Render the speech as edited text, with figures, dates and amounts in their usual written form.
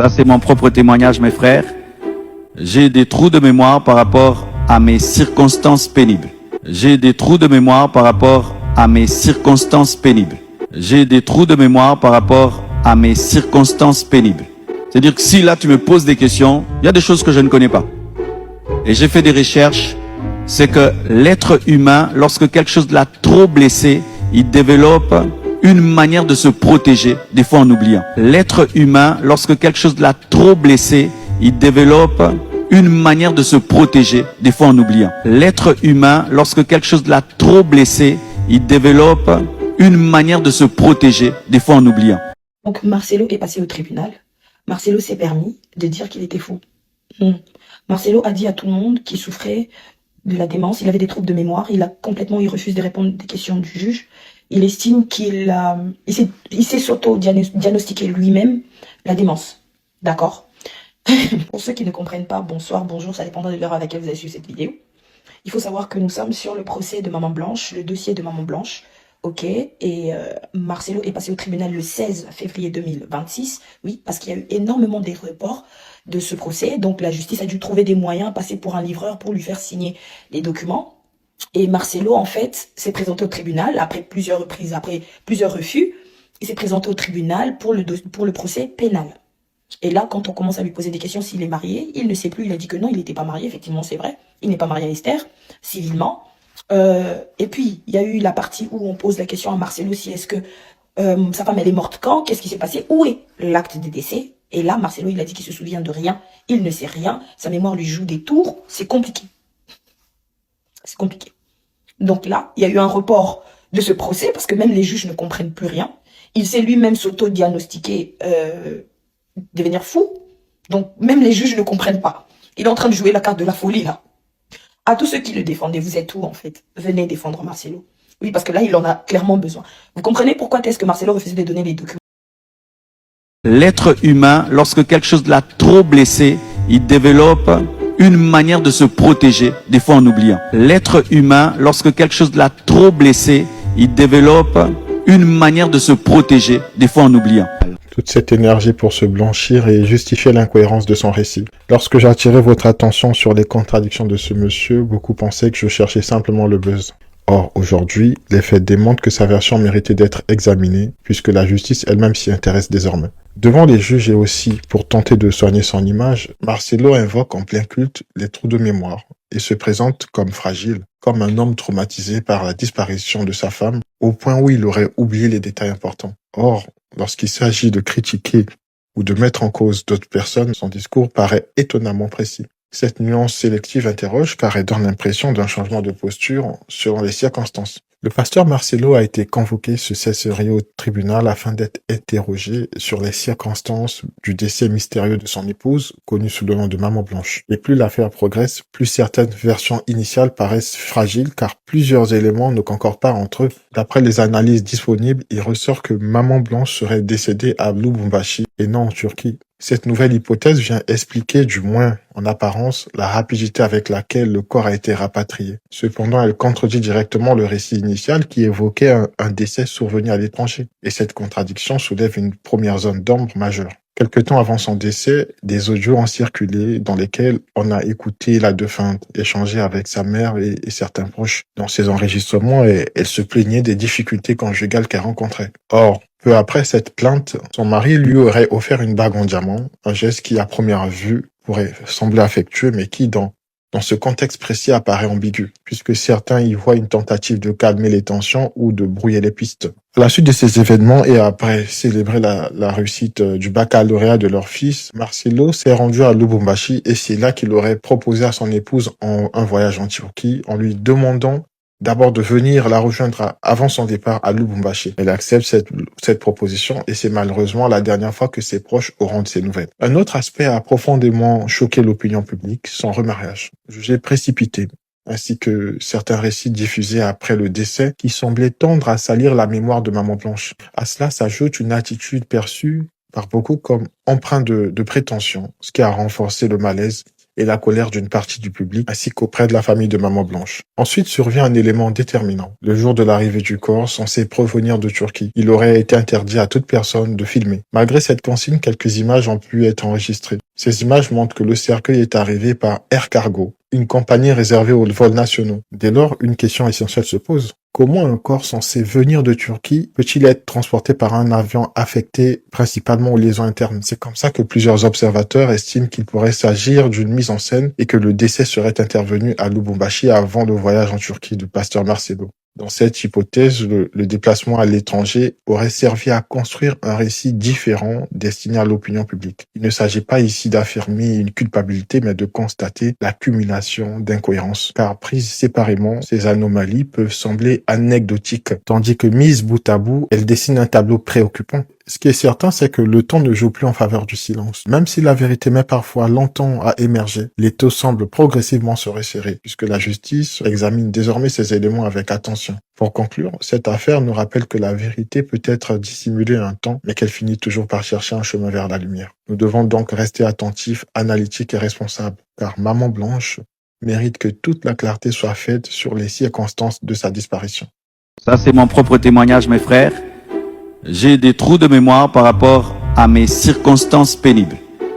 Ça, c'est mon propre témoignage, mes frères. J'ai des trous de mémoire par rapport à mes circonstances pénibles. J'ai des trous de mémoire par rapport à mes circonstances pénibles. J'ai des trous de mémoire par rapport à mes circonstances pénibles. C'est-à-dire que si là, tu me poses des questions, il y a des choses que je ne connais pas. Et j'ai fait des recherches. C'est que l'être humain, lorsque quelque chose l'a trop blessé, il développe une manière de se protéger, des fois en oubliant. L'être humain, lorsque quelque chose l'a trop blessé, il développe une manière de se protéger, des fois en oubliant. L'être humain, lorsque quelque chose l'a trop blessé, il développe une manière de se protéger, des fois en oubliant. Donc Marcelo est passé au tribunal. Marcelo s'est permis de dire qu'il était fou. Marcelo a dit à tout le monde qu'il souffrait de la démence, il avait des troubles de mémoire, il refuse de répondre des questions du juge. Il estime qu'il s'est s'auto-diagnostiqué lui-même la démence. D'accord? Pour ceux qui ne comprennent pas, bonsoir, bonjour, ça dépendra de l'heure à laquelle vous avez suivi cette vidéo. Il faut savoir que nous sommes sur le procès de Maman Blanche, le dossier de Maman Blanche. Ok, et Marcelo est passé au tribunal le 16 février 2026. Oui, parce qu'il y a eu énormément de reports de ce procès. Donc la justice a dû trouver des moyens, passer pour un livreur pour lui faire signer les documents. Et Marcelo, en fait, s'est présenté au tribunal après plusieurs reprises, après plusieurs refus. Il s'est présenté au tribunal pour le procès pénal. Et là, quand on commence à lui poser des questions s'il est marié, il ne sait plus. Il a dit que non, il n'était pas marié. Effectivement, c'est vrai. Il n'est pas marié à Esther, civilement. Et puis, il y a eu la partie où on pose la question à Marcelo si est-ce que sa femme, elle est morte quand? Qu'est-ce qui s'est passé? Où est l'acte de décès? Et là, Marcelo, il a dit qu'il se souvient de rien. Il ne sait rien. Sa mémoire lui joue des tours. C'est compliqué. C'est compliqué. Donc là, il y a eu un report de ce procès parce que même les juges ne comprennent plus rien. Il s'est lui-même s'auto-diagnostiqué devenir fou. Donc même les juges ne comprennent pas. Il est en train de jouer la carte de la folie là. À tous ceux qui le défendaient, vous êtes où en fait? Venez défendre Marcelo. Oui, parce que là, il en a clairement besoin. Vous comprenez pourquoi est-ce que Marcelo refusait de donner les documents? L'être humain, lorsque quelque chose l'a trop blessé, il développe une manière de se protéger, des fois en oubliant. L'être humain, lorsque quelque chose l'a trop blessé, il développe une manière de se protéger, des fois en oubliant. Toute cette énergie pour se blanchir et justifier l'incohérence de son récit. Lorsque j'attirais votre attention sur les contradictions de ce monsieur, beaucoup pensaient que je cherchais simplement le buzz. Or, aujourd'hui, les faits démontrent que sa version méritait d'être examinée, puisque la justice elle-même s'y intéresse désormais. Devant les juges et aussi pour tenter de soigner son image, Marcelo invoque en plein culte les trous de mémoire et se présente comme fragile, comme un homme traumatisé par la disparition de sa femme, au point où il aurait oublié les détails importants. Or, lorsqu'il s'agit de critiquer ou de mettre en cause d'autres personnes, son discours paraît étonnamment précis. Cette nuance sélective interroge car elle donne l'impression d'un changement de posture selon les circonstances. Le pasteur Marcelo a été convoqué ce 16 février au tribunal afin d'être interrogé sur les circonstances du décès mystérieux de son épouse, connue sous le nom de Maman Blanche. Et plus l'affaire progresse, plus certaines versions initiales paraissent fragiles car plusieurs éléments ne concordent pas entre eux. D'après les analyses disponibles, il ressort que Maman Blanche serait décédée à Lubumbashi et non en Turquie. Cette nouvelle hypothèse vient expliquer, du moins en apparence, la rapidité avec laquelle le corps a été rapatrié. Cependant, elle contredit directement le récit initial qui évoquait un décès survenu à l'étranger. Et cette contradiction soulève une première zone d'ombre majeure. Quelque temps avant son décès, des audios ont circulé dans lesquels on a écouté la défunte échanger avec sa mère et certains proches. Dans ces enregistrements, elle se plaignait des difficultés conjugales qu'elle rencontrait. Or, peu après cette plainte, son mari lui aurait offert une bague en diamant, un geste qui à première vue pourrait sembler affectueux mais qui dans ce contexte précis apparaît ambigu, puisque certains y voient une tentative de calmer les tensions ou de brouiller les pistes. À la suite de ces événements et après célébrer la réussite du baccalauréat de leur fils, Marcelo s'est rendu à Lubumbashi et c'est là qu'il aurait proposé à son épouse un voyage en Turquie en lui demandant d'abord de venir la rejoindre avant son départ à Lubumbashi. Elle accepte cette proposition et c'est malheureusement la dernière fois que ses proches auront de ses nouvelles. Un autre aspect a profondément choqué l'opinion publique, son remariage, jugé précipité, ainsi que certains récits diffusés après le décès qui semblaient tendre à salir la mémoire de Maman Blanche. À cela s'ajoute une attitude perçue par beaucoup comme empreinte de prétention, ce qui a renforcé le malaise et la colère d'une partie du public, ainsi qu'auprès de la famille de Maman Blanche. Ensuite survient un élément déterminant. Le jour de l'arrivée du corps, censé provenir de Turquie, il aurait été interdit à toute personne de filmer. Malgré cette consigne, quelques images ont pu être enregistrées. Ces images montrent que le cercueil est arrivé par Air Cargo, une compagnie réservée aux vols nationaux. Dès lors, une question essentielle se pose. Comment un corps censé venir de Turquie peut-il être transporté par un avion affecté principalement aux liaisons internes? C'est comme ça que plusieurs observateurs estiment qu'il pourrait s'agir d'une mise en scène et que le décès serait intervenu à Lubumbashi avant le voyage en Turquie du pasteur Marcelo. Dans cette hypothèse, le déplacement à l'étranger aurait servi à construire un récit différent destiné à l'opinion publique. Il ne s'agit pas ici d'affirmer une culpabilité, mais de constater l'accumulation d'incohérences. Car prises séparément, ces anomalies peuvent sembler anecdotiques, tandis que mises bout à bout, elles dessinent un tableau préoccupant. Ce qui est certain, c'est que le temps ne joue plus en faveur du silence. Même si la vérité met parfois longtemps à émerger, l'étau semble progressivement se resserrer, puisque la justice examine désormais ces éléments avec attention. Pour conclure, cette affaire nous rappelle que la vérité peut être dissimulée un temps, mais qu'elle finit toujours par chercher un chemin vers la lumière. Nous devons donc rester attentifs, analytiques et responsables, car Maman Blanche mérite que toute la clarté soit faite sur les circonstances de sa disparition. Ça, c'est mon propre témoignage, mes frères. J'ai des trous de mémoire par rapport à mes circonstances pénibles.